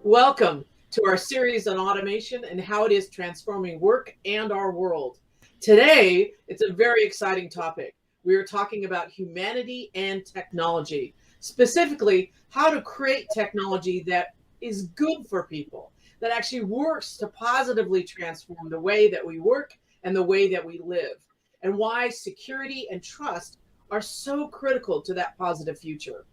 Welcome to our series on automation and how it is transforming work and our world. Today, it's a very exciting topic. We are talking about humanity and technology, specifically how to create technology that is good for people, that actually works to positively transform the way that we work and the way that we live, and why security and trust are so critical to that positive future.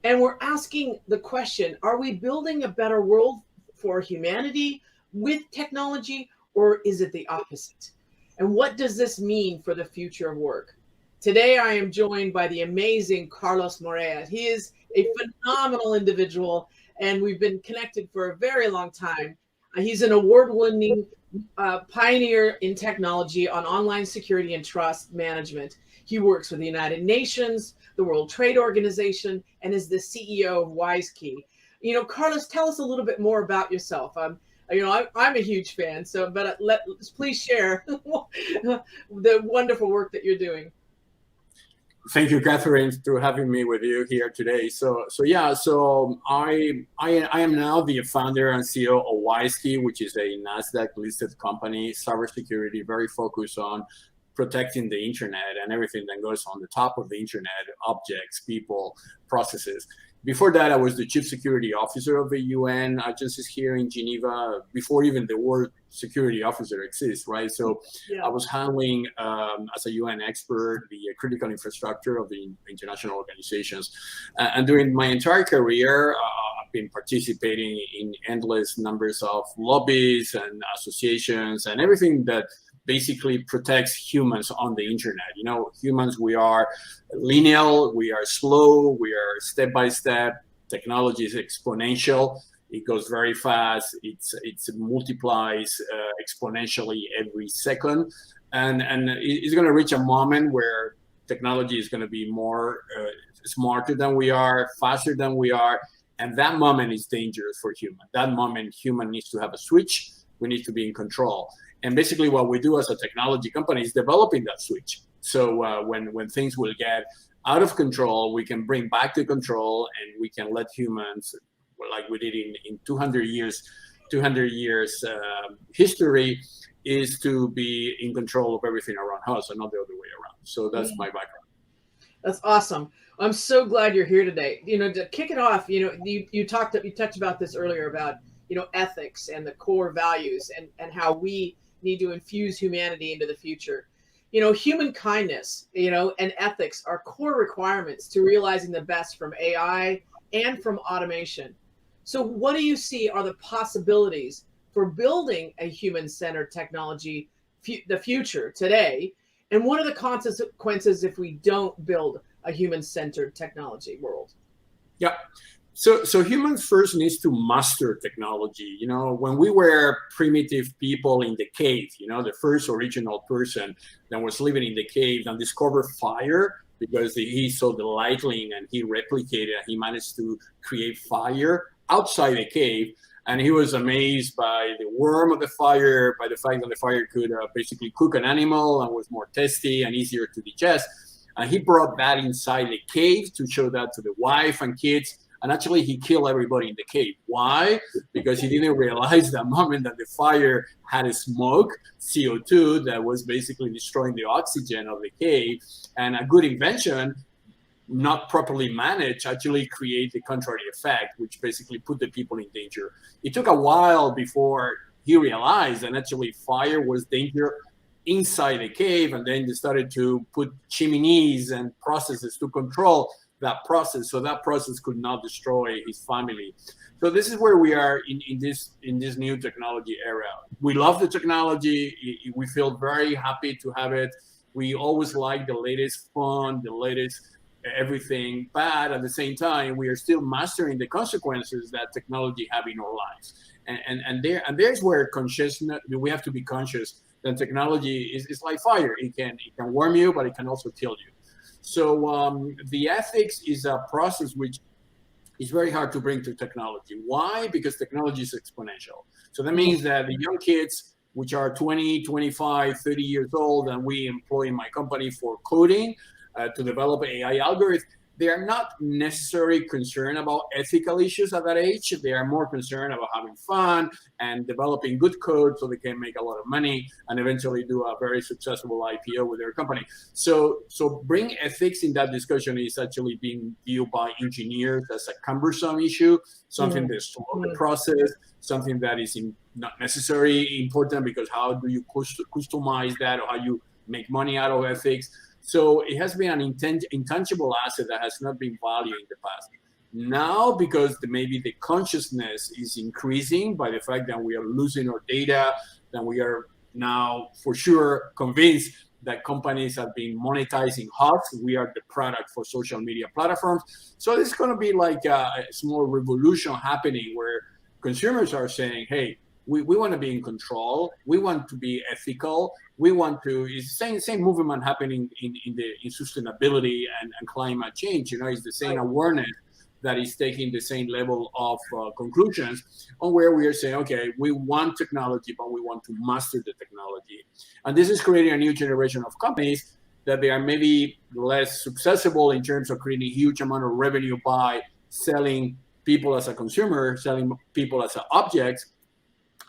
And we're asking the question, are we building a better world for humanity with technology, or is it the opposite? And what does this mean for the future of work? Today, I am joined by the amazing Carlos Morea. He is a phenomenal individual, and we've been connected for a very long time. He's an award-winning pioneer in technology on online security and trust management. He works with the United Nations, the World Trade Organization, and is the CEO of Wisekey. Carlos, tell us a little bit more about yourself. I'm a huge fan, but please share the wonderful work that you're doing. Thank you, Catherine, for having me with you here today. So I am now the founder and CEO of Wisekey, which is a Nasdaq listed company, cybersecurity, very focused on protecting the internet and everything that goes on the top of the internet, objects, people, processes. Before that, I was the chief security officer of the UN agencies here in Geneva, before even the word security officer exists, right? So yeah. I was handling, as a UN expert, the critical infrastructure of the international organizations. And during my entire career, I've been participating in endless numbers of lobbies and associations and everything that basically protects humans on the internet. Humans, we are linear, we are slow, we are step by step. Technology is exponential. It goes very fast. It multiplies exponentially every second. And it's going to reach a moment where technology is going to be more smarter than we are, faster than we are. And that moment is dangerous for human. That moment, human needs to have a switch. We need to be in control. And basically what we do as a technology company is developing that switch. So when things will get out of control, we can bring back the control and we can let humans, like we did in 200 years history, is to be in control of everything around us and not the other way around. So that's my background. That's awesome. I'm so glad you're here today. To kick it off, you touched about this earlier about, ethics and the core values and how we need to infuse humanity into the future. Human kindness, and ethics are core requirements to realizing the best from AI and from automation. So what do you see are the possibilities for building a human-centered technology, the future today? And what are the consequences if we don't build a human-centered technology world? Yeah. So humans first needs to master technology. When we were primitive people in the cave, the first original person that was living in the cave and discovered fire because he saw the lightning and he replicated and he managed to create fire outside the cave. And he was amazed by the warmth of the fire, by the fact that the fire could basically cook an animal and was more tasty and easier to digest. And he brought that inside the cave to show that to the wife and kids. And actually, he killed everybody in the cave. Why? Because he didn't realize the moment that the fire had a smoke, CO2, that was basically destroying the oxygen of the cave. And a good invention, not properly managed, actually create the contrary effect, which basically put the people in danger. It took a while before he realized that actually fire was danger inside the cave. And then they started to put chimneys and processes to control that process, so that process could not destroy his family. So this is where we are in this new technology era. We love the technology. We feel very happy to have it. We always like the latest phone, the latest everything, but at the same time, we are still mastering the consequences that technology have in our lives. And there's where consciousness, we have to be conscious that technology is like fire. It can warm you, but it can also kill you. So the ethics is a process which is very hard to bring to technology. Why? Because technology is exponential. So that means that the young kids, which are 20, 25, 30 years old, and we employ in my company for coding to develop AI algorithms, they are not necessarily concerned about ethical issues at that age. They are more concerned about having fun and developing good code so they can make a lot of money and eventually do a very successful IPO with their company. So bring ethics in that discussion is actually being viewed by engineers as a cumbersome issue, something that slows the process, something that is not necessarily important, because how do you customize that, or how you make money out of ethics? So it has been an intangible asset that has not been valued in the past. Now, because maybe the consciousness is increasing by the fact that we are losing our data, that we are now for sure convinced that companies have been monetizing us. We are the product for social media platforms. So it's going to be like a small revolution happening where consumers are saying, hey, we want to be in control. We want to be ethical. We want to, it's the same movement happening in sustainability and climate change. It's the same awareness that is taking the same level of conclusions on where we are saying, okay, we want technology, but we want to master the technology. And this is creating a new generation of companies that they are maybe less successful in terms of creating a huge amount of revenue by selling people as a consumer, selling people as objects,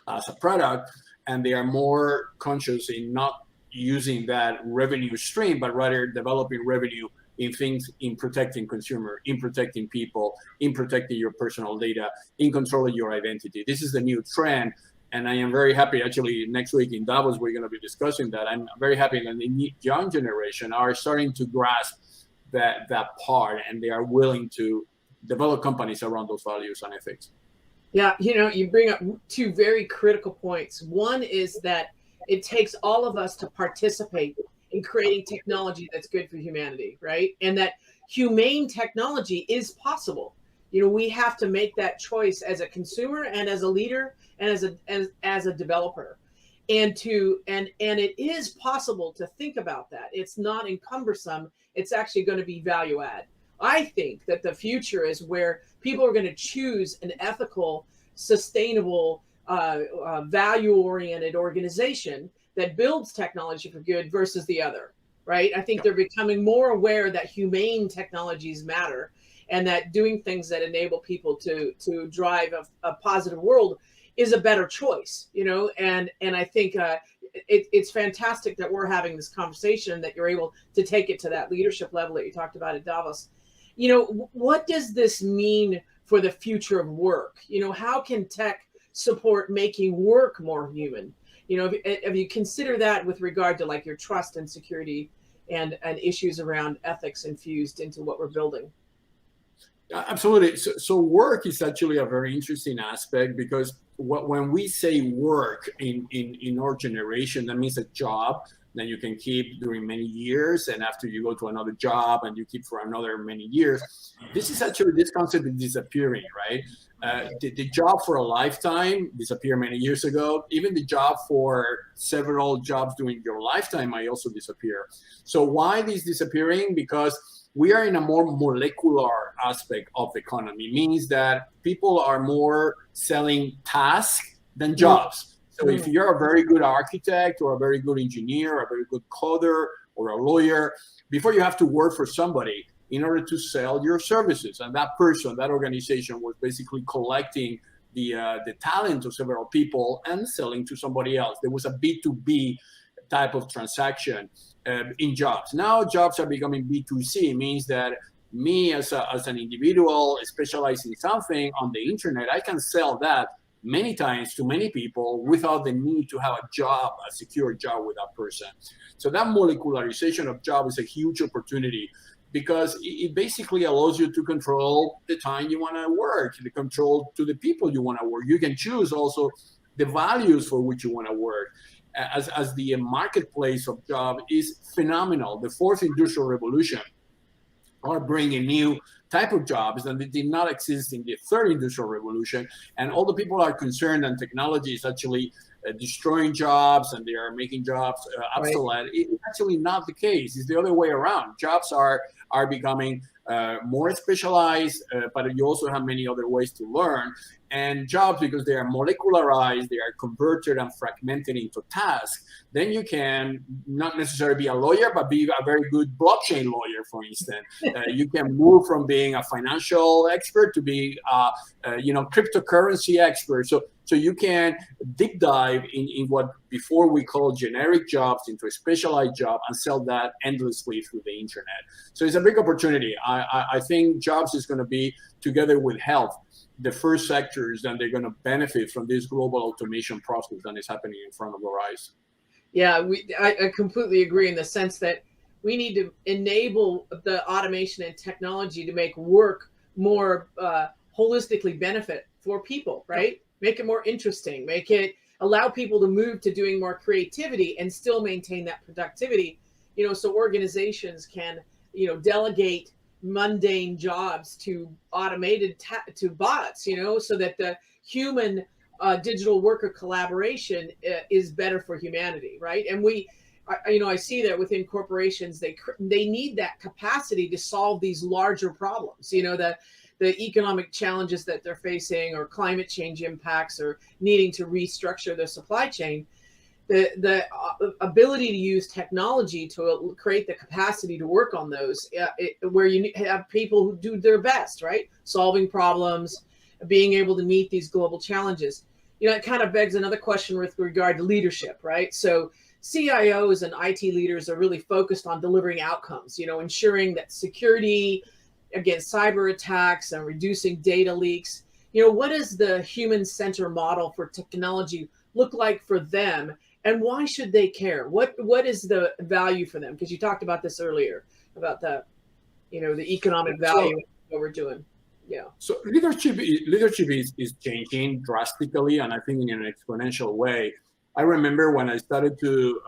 as a product, and they are more conscious in not using that revenue stream, but rather developing revenue in things, in protecting consumer, in protecting people, in protecting your personal data, in controlling your identity. This is the new trend. And I am very happy, actually, next week in Davos, we're going to be discussing that. I'm very happy that the young generation are starting to grasp that part, and they are willing to develop companies around those values and ethics. Yeah, you bring up two very critical points. One is that it takes all of us to participate in creating technology that's good for humanity, right? And that humane technology is possible. We have to make that choice as a consumer and as a leader and as a developer. And it is possible to think about that. It's not cumbersome. It's actually going to be value add. I think that the future is where people are going to choose an ethical, sustainable, value-oriented organization that builds technology for good versus the other, right? I think they're becoming more aware that humane technologies matter, and that doing things that enable people to drive a positive world is a better choice, and I think it's fantastic that we're having this conversation, that you're able to take it to that leadership level that you talked about at Davos. What does this mean for the future of work? How can tech support making work more human? If you consider that with regard to like your trust and security and issues around ethics infused into what we're building. Absolutely. So work is actually a very interesting aspect, because when we say work in our generation, that means a job that you can keep during many years, and after you go to another job and you keep for another many years. This concept is disappearing, right? The job for a lifetime disappeared many years ago. Even the job for several jobs during your lifetime might also disappear. So why is disappearing? Because we are in a more molecular aspect of the economy. It means that people are more selling tasks than jobs. So if you're a very good architect or a very good engineer, or a very good coder or a lawyer, before you have to work for somebody in order to sell your services. And that person, that organization was basically collecting the talent of several people and selling to somebody else. There was a B2B type of transaction in jobs. Now jobs are becoming B2C. It means that me as an individual specialized in something on the internet, I can sell that many times to many people without the need to have a secure job with that person. So that molecularization of job is a huge opportunity, because it basically allows you to control the time you want to work, the control to the people you want to work. You can choose also the values for which you want to work. As the marketplace of job is phenomenal. The fourth industrial revolution are bringing new type of jobs that did not exist in the third industrial revolution. And all the people are concerned that technology is actually destroying jobs and they are making jobs obsolete. Right. It's actually not the case. It's the other way around. Jobs are becoming more specialized, but you also have many other ways to learn. And jobs, because they are molecularized, they are converted and fragmented into tasks, then you can not necessarily be a lawyer, but be a very good blockchain lawyer, for instance. You can move from being a financial expert to be cryptocurrency expert. So you can deep dive in what before we call generic jobs into a specialized job and sell that endlessly through the internet. So it's a big opportunity. I think jobs is going to be, together with health, the first sectors that they're going to benefit from this global automation process that is happening in front of our eyes. Yeah, I completely agree in the sense that we need to enable the automation and technology to make work more holistically benefit for people, right? Make it more interesting, make it allow people to move to doing more creativity and still maintain that productivity, so organizations can, delegate mundane jobs to automated to bots, so that the human digital worker collaboration is better for humanity, right? And I see that within corporations, they need that capacity to solve these larger problems, the economic challenges that they're facing, or climate change impacts, or needing to restructure their supply chain. The ability to use technology to create the capacity to work on those, where you have people who do their best, right? Solving problems, being able to meet these global challenges. It kind of begs another question with regard to leadership, right? So CIOs and IT leaders are really focused on delivering outcomes, ensuring that security against cyber attacks and reducing data leaks. What does the human center model for technology look like for them? And why should they care? What is the value for them? Because you talked about this earlier, about the economic value of what we're doing. Yeah. So leadership is changing drastically, and I think in an exponential way. I remember when I started to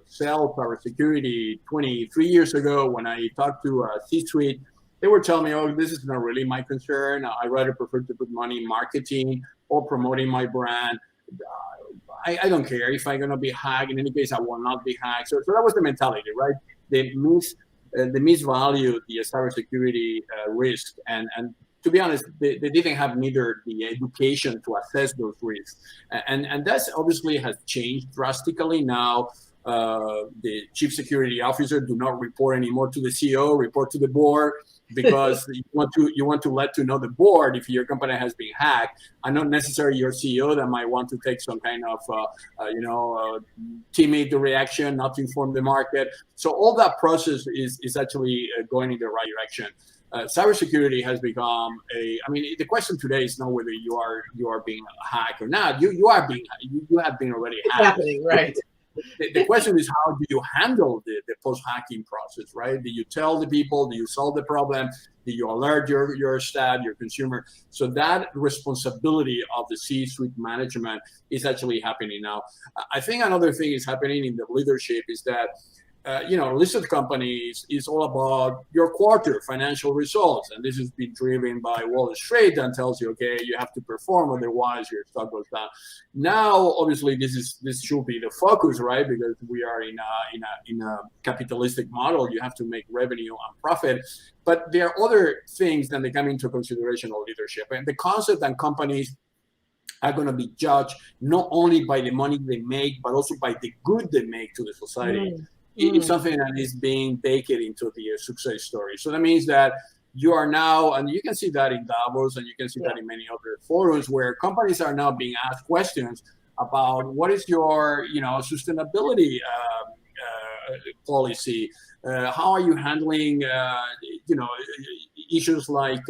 sell cybersecurity 23 years ago, when I talked to a C-suite, they were telling me, "Oh, this is not really my concern. I rather prefer to put money in marketing or promoting my brand. I don't care if I'm going to be hacked. In any case, I will not be hacked." So that was the mentality, right? They misvalued the cybersecurity risk, and to be honest, they didn't have neither the education to assess those risks, and that's obviously has changed drastically now. The chief security officer do not report anymore to the CEO, report to the board, because you want to let to know the board if your company has been hacked, and not necessarily your CEO that might want to take some kind of timid reaction, not to inform the market. So all that process is actually going in the right direction. Cybersecurity has become the question today is not whether you are being hacked or not. You have been already hacked. It's happening, right? The question is, how do you handle the post-hacking process, right? Do you tell the people? Do you solve the problem? Do you alert your staff, your consumer? So that responsibility of the C-suite management is actually happening now. I think another thing is happening in the leadership is that listed companies is all about your quarter financial results. And this has been driven by Wall Street and tells you, okay, you have to perform, otherwise your stock goes down. Now, obviously, this should be the focus, right? Because we are in a capitalistic model. You have to make revenue and profit. But there are other things that they come into consideration of leadership. And the concept that companies are going to be judged not only by the money they make, but also by the good they make to the society. It's something that is being baked into the success story. So that means that you are now, and you can see that in Davos, and you can see that in many other forums, where companies are now being asked questions about what is your, sustainability policy. How are you handling, issues like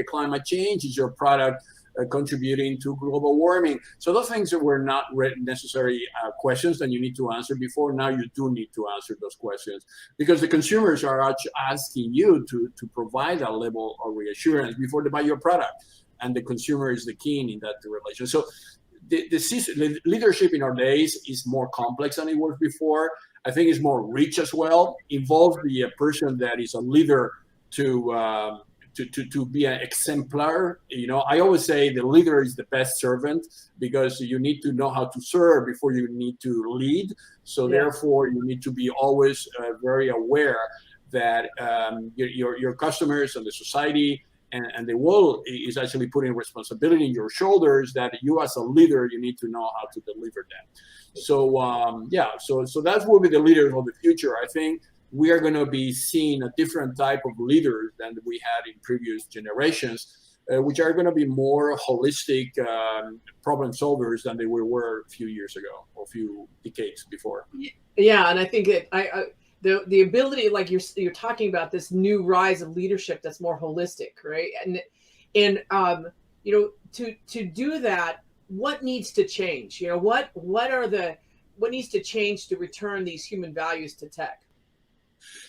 climate change? Is your product contributing to global warming? So those things were not necessary questions that you need to answer before. Now you do need to answer those questions, because the consumers are asking you to provide a level of reassurance before they buy your product, and the consumer is the king in that relation. So the leadership in our days is more complex than it was before. I think it's more rich as well. Involves the person that is a leader to be an exemplar. I always say the leader is the best servant, because you need to know how to serve before you need to lead. So therefore, you need to be always very aware that your customers and the society and the world is actually putting responsibility in your shoulders, that you as a leader, you need to know how to deliver that. So so that will be the leaders of the future. I think we are going to be seeing a different type of leaders than we had in previous generations, which are going to be more holistic problem solvers than they were a few years ago or a few decades before. Yeah, and I think that the ability, like you're talking about, this new rise of leadership that's more holistic, right? And you know, to do that, what needs to change? You know, what needs to change to return these human values to tech?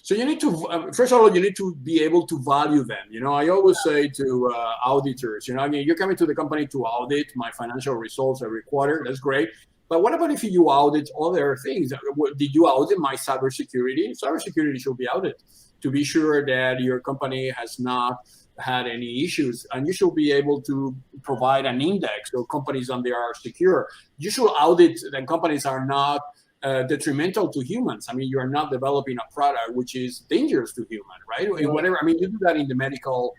So you need to, first of all, you need to be able to value them. You know, I always say to auditors, you know, I mean, you're coming to the company to audit my financial results every quarter. That's great. But what about if you audit other things? Did you audit my cybersecurity? Cybersecurity should be audited to be sure that your company has not had any issues. And you should be able to provide an index of companies and they are secure. You should audit that companies are not detrimental to humans. I mean, you are not developing a product which is dangerous to human, right? Whatever. I mean, you do that in the medical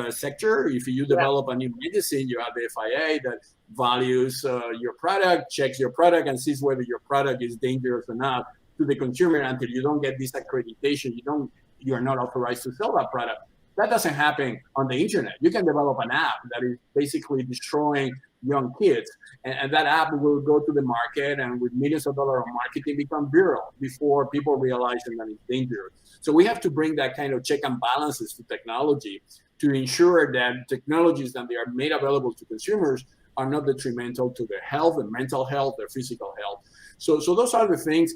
sector. If you develop a new medicine, you have the FIA that values your product, checks your product, and sees whether your product is dangerous or not to the consumer. Until you don't get this accreditation, you are not authorized to sell that product. That doesn't happen on the internet. You can develop an app that is basically destroying young kids, and that app will go to the market and with millions of dollars of marketing become viral before people realize that it's dangerous. So we have to bring that kind of check and balances to technology to ensure that technologies that they are made available to consumers are not detrimental to their health and mental health, their physical health. So those are the things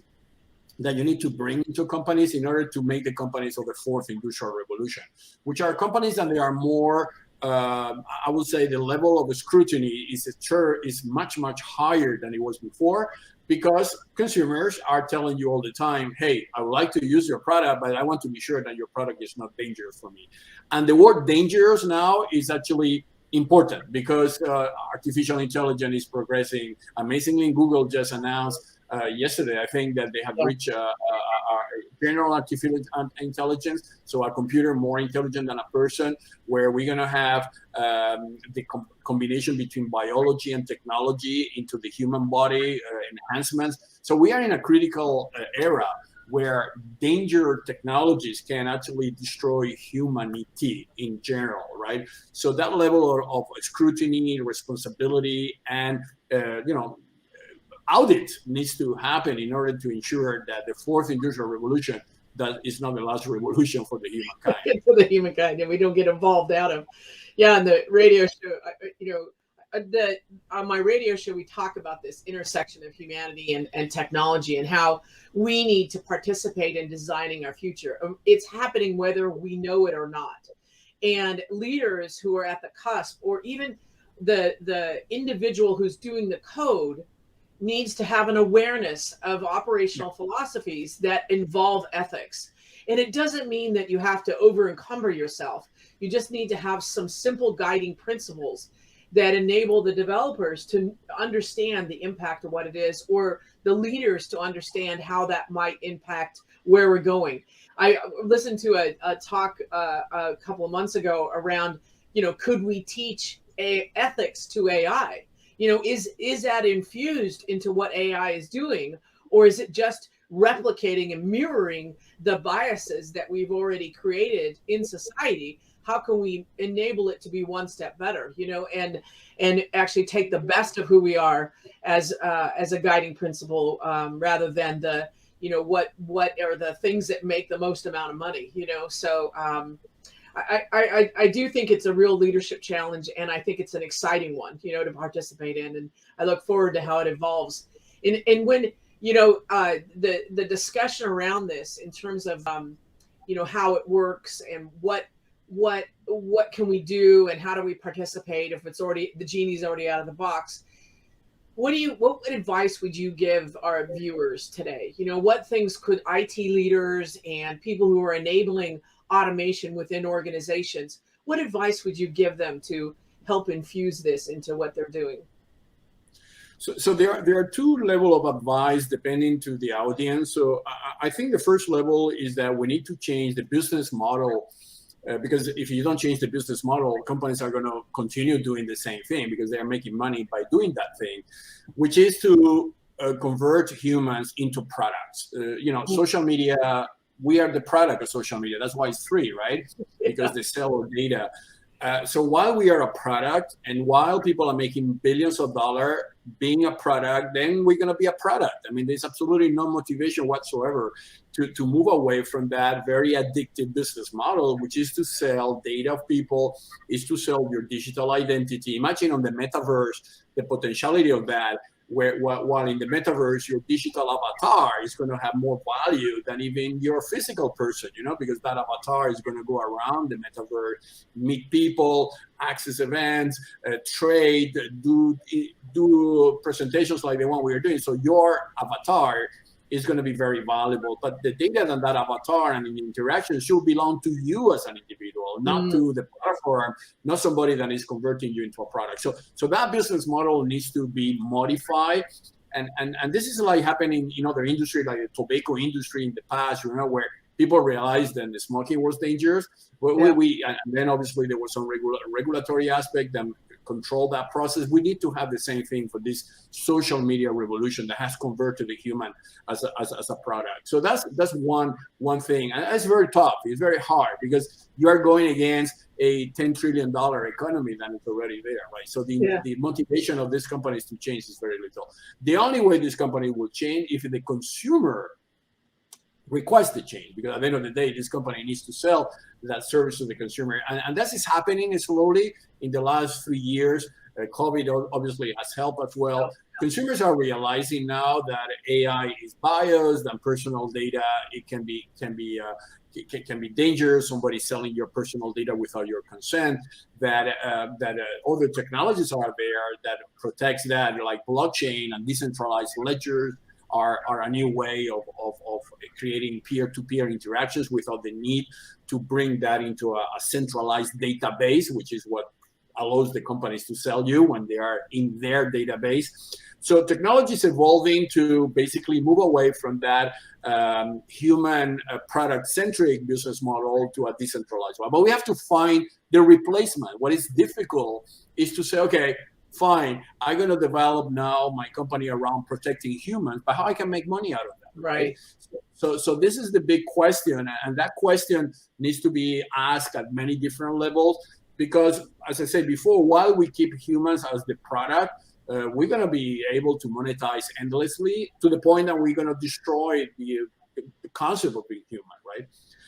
that you need to bring into companies in order to make the companies of the fourth industrial revolution, which are companies that they are more, I would say the level of scrutiny is much, much higher than it was before, because consumers are telling you all the time, hey, I would like to use your product, but I want to be sure that your product is not dangerous for me. And the word dangerous now is actually important because artificial intelligence is progressing amazingly. Google just announced yesterday, I think, that they have reached general artificial intelligence, so a computer more intelligent than a person, where we're going to have the combination between biology and technology into the human body enhancements. So we are in a critical era where danger technologies can actually destroy humanity in general, right? So that level of scrutiny, responsibility, and audit needs to happen in order to ensure that the fourth industrial revolution that is not the last revolution for the humankind. For the humankind, and we don't get involved out of. Yeah, on the radio show, on my radio show, we talk about this intersection of humanity and technology and how we need to participate in designing our future. It's happening whether we know it or not. And leaders who are at the cusp, or even the individual who's doing the code, needs to have an awareness of operational philosophies that involve ethics. And it doesn't mean that you have to over encumber yourself. You just need to have some simple guiding principles that enable the developers to understand the impact of what it is, or the leaders to understand how that might impact where we're going. I listened to a talk a couple of months ago around, could we teach ethics to AI? Is that infused into what AI is doing, or is it just replicating and mirroring the biases that we've already created in society? How can we enable it to be one step better, and actually take the best of who we are as a guiding principle, rather than what are the things that make the most amount of money, So I do think it's a real leadership challenge, and I think it's an exciting one, to participate in, and I look forward to how it evolves. And when the discussion around this in terms of how it works and what can we do and how do we participate if it's already, the genie's already out of the box. What advice would you give our viewers today? What things could IT leaders and people who are enabling automation within organizations, what advice would you give them to help infuse this into what they're doing? So there are two level of advice depending to the audience. So I think the first level is that we need to change the business model, because if you don't change the business model, companies are going to continue doing the same thing because they are making money by doing that thing, which is to convert humans into products. Social media, we are the product of social media. That's why it's free, right? Because they sell our data. So while we are a product and while people are making billions of dollars being a product, then we're going to be a product. I mean, there's absolutely no motivation whatsoever to move away from that very addictive business model, which is to sell data of people, is to sell your digital identity. Imagine on the metaverse, the potentiality of that, where while in the metaverse, your digital avatar is going to have more value than even your physical person, because that avatar is going to go around the metaverse, meet people, access events, trade, do presentations like the one we are doing. So your avatar is going to be very valuable, but the data on that avatar and the interaction should belong to you as an individual, not to the platform, not somebody that is converting you into a product. So that business model needs to be modified. And this is like happening in other industry, like the tobacco industry in the past, where people realized that the smoking was dangerous. And then obviously there was some regulatory aspect that control that process. We need to have the same thing for this social media revolution that has converted the human as a product. So that's one thing, and it's very tough. It's very hard because you are going against a $10 trillion economy that is already there, right? So the motivation of these companies to change is very little. The only way this company will change if the consumer requires the change, because at the end of the day, this company needs to sell that service to the consumer. And that is happening slowly in the last 3 years. COVID obviously has helped as well. Consumers are realizing now that AI is biased and personal data, it can be dangerous. Somebody selling your personal data without your consent. That other technologies are there that protects that, like blockchain and decentralized ledgers are a new way of creating peer-to-peer interactions without the need to bring that into a centralized database, which is what allows the companies to sell you when they are in their database. So technology is evolving to basically move away from that human product-centric business model to a decentralized one. But we have to find the replacement. What is difficult is to say, okay, fine, I'm going to develop now my company around protecting humans, but how I can make money out of that, right? So this is the big question, and that question needs to be asked at many different levels, because, as I said before, while we keep humans as the product, we're going to be able to monetize endlessly to the point that we're going to destroy the concept of being human, right?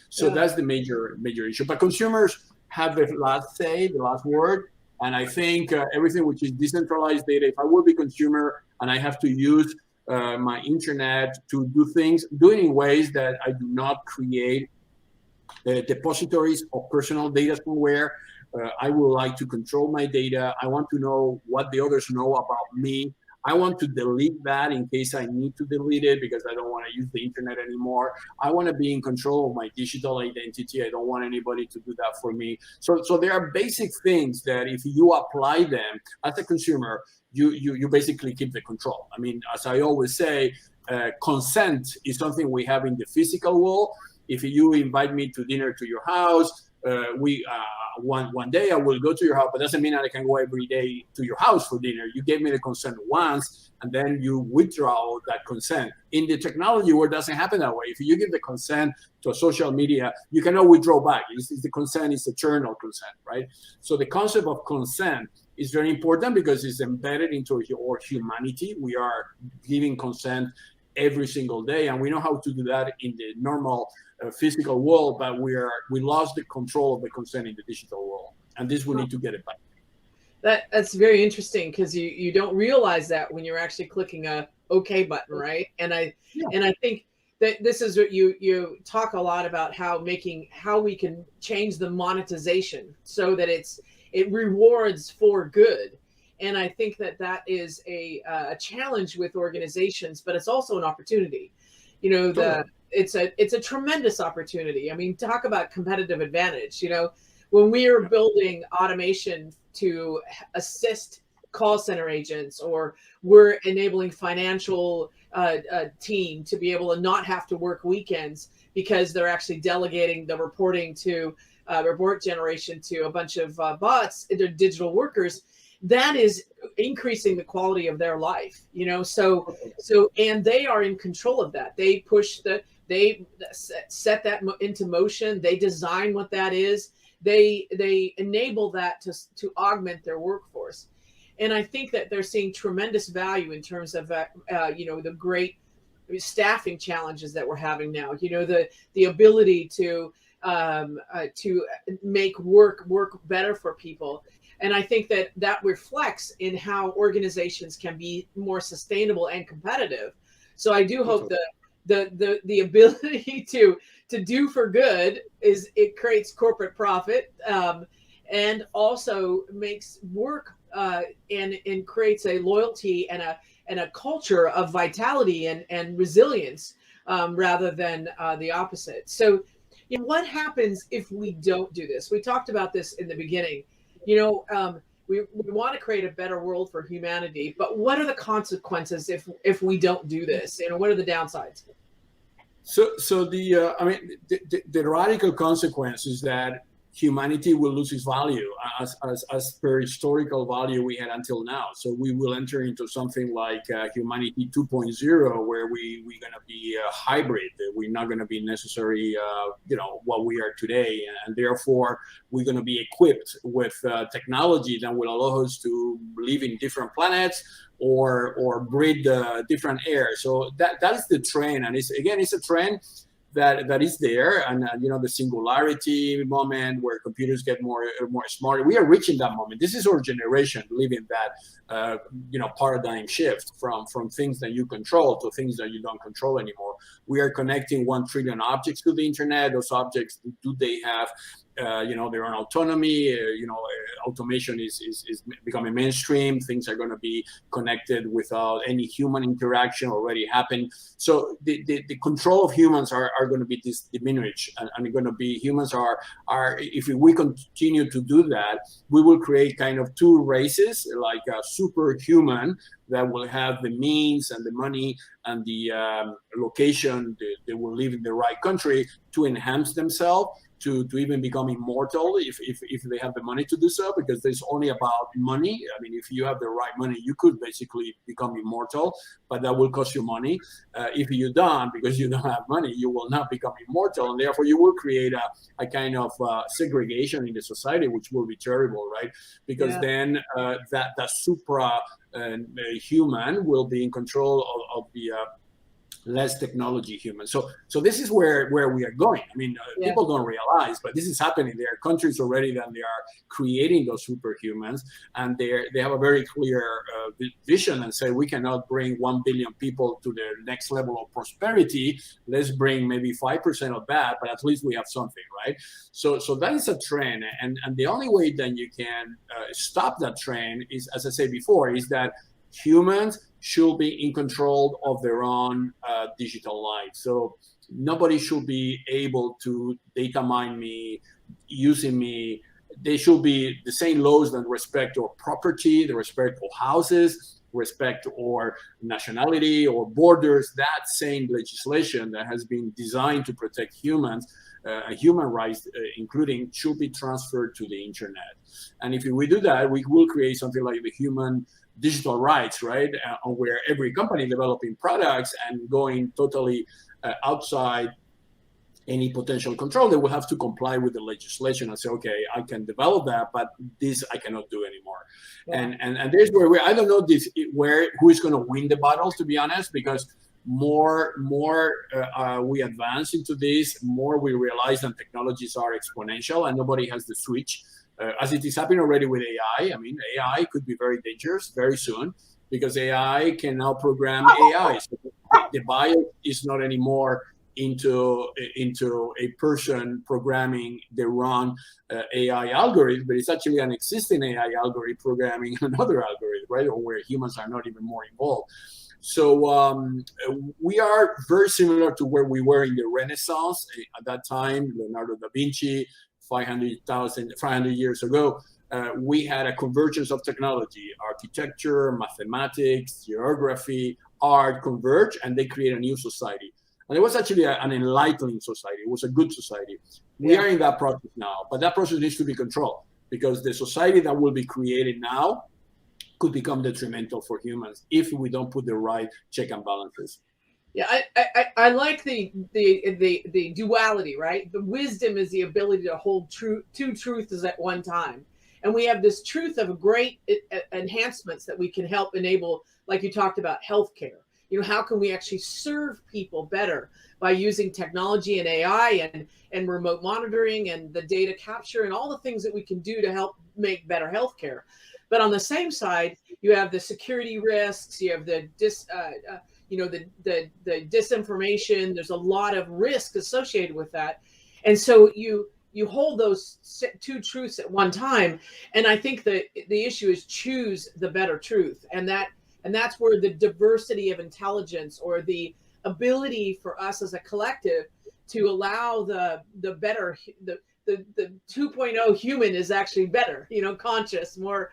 So that's the major issue. But consumers have the last say, the last word. And I think everything which is decentralized data, if I will be consumer and I have to use my internet to do things, do it in ways that I do not create depositories of personal data somewhere. I would like to control my data. I want to know what the others know about me. I want to delete that in case I need to delete it because I don't want to use the internet anymore. I want to be in control of my digital identity. I don't want anybody to do that for me. So there are basic things that if you apply them as a consumer, you basically keep the control. I mean, as I always say, consent is something we have in the physical world. If you invite me to dinner to your house, one day I will go to your house, but doesn't mean that I can go every day to your house for dinner. You gave me the consent once, and then you withdraw that consent. In the technology world, it doesn't happen that way. If you give the consent to a social media, you cannot withdraw back. The consent is eternal consent, right? So the concept of consent is very important because it's embedded into our humanity. We are giving consent every single day, and we know how to do that in the normal physical world, but we lost the control of the consent in the digital world, and this we need to get it back. That's very interesting because you don't realize that when you're actually clicking a OK button, right? And I think that this is what you talk a lot about, how we can change the monetization so that it rewards for good. And I think that is a challenge with organizations, but it's also an opportunity. It's a tremendous opportunity. I mean, talk about competitive advantage. When we are building automation to assist call center agents, or we're enabling financial team to be able to not have to work weekends because they're actually delegating the reporting to report generation to a bunch of bots, they're digital workers. That is increasing the quality of their life, and they are in control of that. They set that into motion. They design what that is. They enable that to augment their workforce. And I think that they're seeing tremendous value in terms of the great staffing challenges that we're having now. The ability to make work better for people. And I think that reflects in how organizations can be more sustainable and competitive. So I do hope that the ability to do for good it creates corporate profit, and also makes work and creates a loyalty and a culture of vitality and resilience, rather than the opposite. So what happens if we don't do this? We talked about this in the beginning. We want to create a better world for humanity, but what are the consequences if we don't do this? What are the downsides? So the radical consequence is that humanity will lose its value as per historical value we had until now. So we will enter into something like humanity 2.0, where we're going to be a hybrid. We're not going to be necessarily, what we are today. And therefore, we're going to be equipped with technology that will allow us to live in different planets or breathe different air. So that is the trend. And it's a trend that is there, and the singularity moment where computers get more smarter. We are reaching that moment. This is our generation living that paradigm shift from things that you control to things that you don't control anymore. We are connecting 1 trillion objects to the internet. Those objects, do they have their own autonomy? Automation is becoming mainstream. Things are going to be connected without any human interaction already happened. So the control of humans are going to be diminished, and going to be, humans are if we continue to do that, we will create kind of 2 races, like a superhuman that will have the means and the money and the location. They will live in the right country to enhance themselves, to even become immortal if they have the money to do so, because there's only about money. I mean, if you have the right money, you could basically become immortal, but that will cost you money. If you don't, because you don't have money, you will not become immortal, and therefore you will create a kind of segregation in the society, which will be terrible, right? Because then that supra human will be in control of the less technology human. So this is where we are going. I mean, people don't realize, but this is happening. There are countries already that they are creating those superhumans, and they have a very clear vision and say, we cannot bring 1 billion people to the next level of prosperity. Let's bring maybe 5% of that, but at least we have something, right? So that is a trend, and the only way that you can stop that trend is, as I said before, is that humans should be in control of their own digital life. So nobody should be able to data mine me, using me. They should be the same laws that respect our property, the respect for houses, respect or nationality or borders. That same legislation that has been designed to protect humans, human rights including, should be transferred to the internet. And if we do that, we will create something like the human digital rights, right? Where every company developing products and going totally outside any potential control, they will have to comply with the legislation and say, okay, I can develop that, but this I cannot do anymore. Yeah. And there's where I don't know who is going to win the battle, to be honest, because more we advance into this, more we realize that technologies are exponential and nobody has the switch. As it is happening already with AI. I mean, AI could be very dangerous very soon, because AI can now program AI. So the bias is not anymore into a person programming the wrong AI algorithm, but it's actually an existing AI algorithm programming another algorithm, right? Or where humans are not even more involved. So we are very similar to where we were in the Renaissance. At that time, Leonardo da Vinci, 500 years ago, we had a convergence of technology, architecture, mathematics, geography, art converge, and they create a new society. And it was actually an enlightening society. It was a good society. We are in that process now, but that process needs to be controlled, because the society that will be created now could become detrimental for humans if we don't put the right check and balances. Yeah, I like the duality, right? The wisdom is the ability to hold two truths at one time. And we have this truth of great enhancements that we can help enable, like you talked about, healthcare. You know, how can we actually serve people better by using technology and AI and remote monitoring and the data capture and all the things that we can do to help make better healthcare. But on the same side, you have the security risks, you have the disinformation. There's a lot of risk associated with that, and so you hold those two truths at one time. And I think that the issue is choose the better truth, and that's where the diversity of intelligence, or the ability for us as a collective to allow the 2.0 human is actually better, conscious, more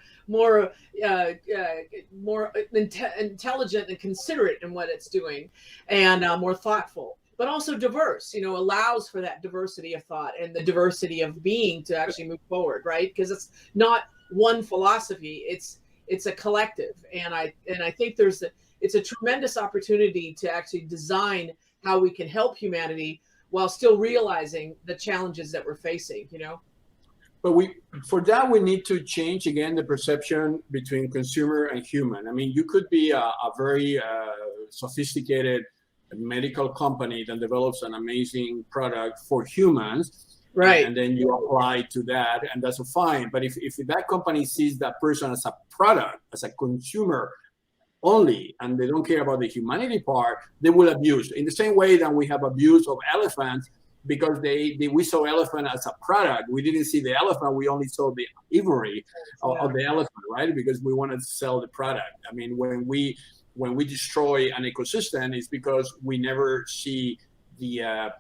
intelligent and considerate in what it's doing, and more thoughtful, but also diverse, allows for that diversity of thought and the diversity of being to actually move forward, right? Because it's not one philosophy, it's a collective. And I think it's a tremendous opportunity to actually design how we can help humanity while still realizing the challenges that we're facing, But for that, we need to change again the perception between consumer and human. I mean, you could be a very sophisticated medical company that develops an amazing product for humans, right? And then you apply to that, and that's fine. But if that company sees that person as a product, as a consumer only, and they don't care about the humanity part, they will abuse. In the same way that we have abuse of elephants, because we saw elephant as a product. We didn't see the elephant, we only saw the ivory of the elephant, right? Because we wanted to sell the product. I mean, when we destroy an ecosystem, it's because we never see the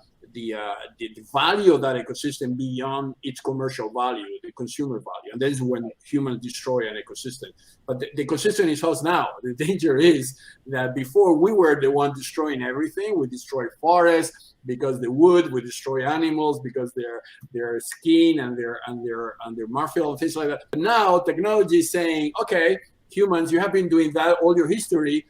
value of that ecosystem beyond its commercial value, the consumer value. And that is when humans destroy an ecosystem. But the ecosystem is us now. The danger is that before we were the one destroying everything. We destroy forests because the wood, we destroy animals because their skin and their mouthfeel and things like that. But now technology is saying, okay, humans, you have been doing that all your history.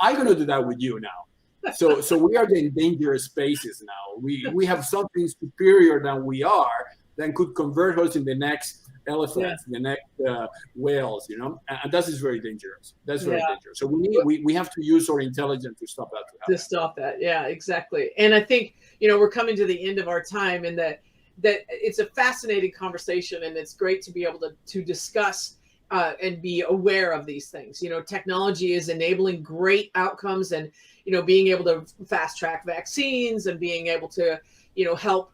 I'm going to do that with you now. So we are in dangerous spaces now. We have something superior than we are that could convert us in the next elephants, the next whales, and that is very dangerous. That's very dangerous. So we have to use our intelligence to stop that. To stop that, yeah, exactly. And I think we're coming to the end of our time, and that it's a fascinating conversation, and it's great to be able to discuss and be aware of these things. Technology is enabling great outcomes, and being able to fast track vaccines, and being able to help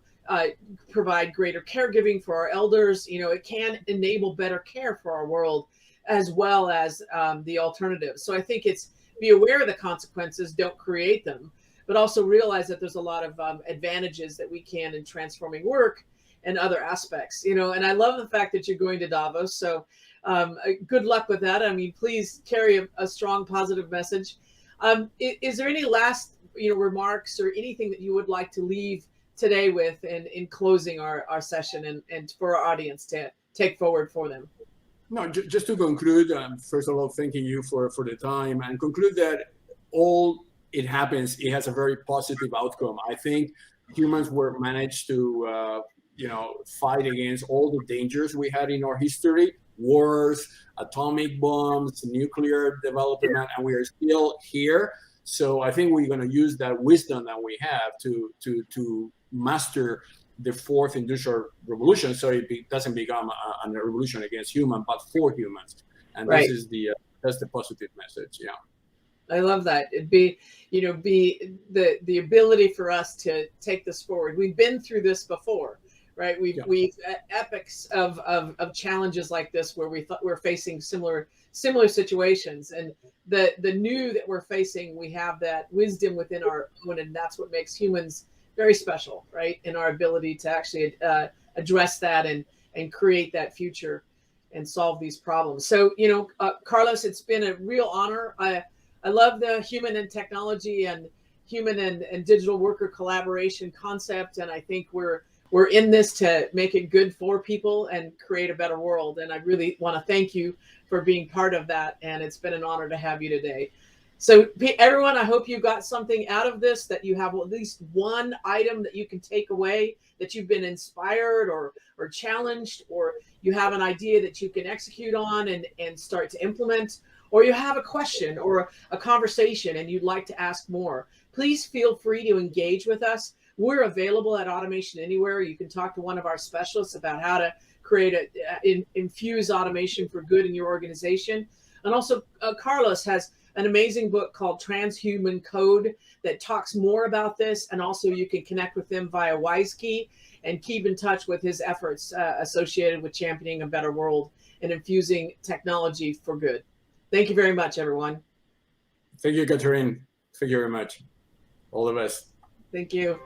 provide greater caregiving for our elders. It can enable better care for our world, as well as the alternatives. So I think it's be aware of the consequences, don't create them, but also realize that there's a lot of advantages that we can in transforming work and other aspects. And I love the fact that you're going to Davos. So good luck with that. I mean, please carry a strong, positive message. Is there any last, remarks or anything that you would like to leave today with in closing our session, and for our audience to take forward for them? No, just to conclude, first of all, thanking you for the time, and conclude that all it happens, it has a very positive outcome. I think humans were managed to, fight against all the dangers we had in our history. Wars, atomic bombs, nuclear development, and we are still here. So I think we're going to use that wisdom that we have to master the fourth industrial revolution, so it doesn't become a revolution against humans, but for humans. And this is that's the positive message. Yeah, I love that. It'd be the ability for us to take this forward. We've been through this before. Right, we've epics of challenges like this, where we thought we're facing similar situations, and the new that we're facing, we have that wisdom within our own, and that's what makes humans very special, right? In our ability to actually address that and create that future. and solve these problems. So, Carlos, it's been a real honor. I love the human and technology and human and digital worker collaboration concept. And I think we're in this to make it good for people and create a better world. And I really want to thank you for being part of that. And it's been an honor to have you today. So everyone, I hope you got something out of this, that you have at least one item that you can take away, that you've been inspired or challenged, or you have an idea that you can execute on and start to implement, or you have a question or a conversation and you'd like to ask more. Please feel free to engage with us. We're available at Automation Anywhere. You can talk to one of our specialists about how to infuse automation for good in your organization. And also, Carlos has an amazing book called Transhuman Code that talks more about this. And also you can connect with him via Wisekey and keep in touch with his efforts associated with championing a better world and infusing technology for good. Thank you very much, everyone. Thank you, Catherine. Thank you very much. All the best. Thank you.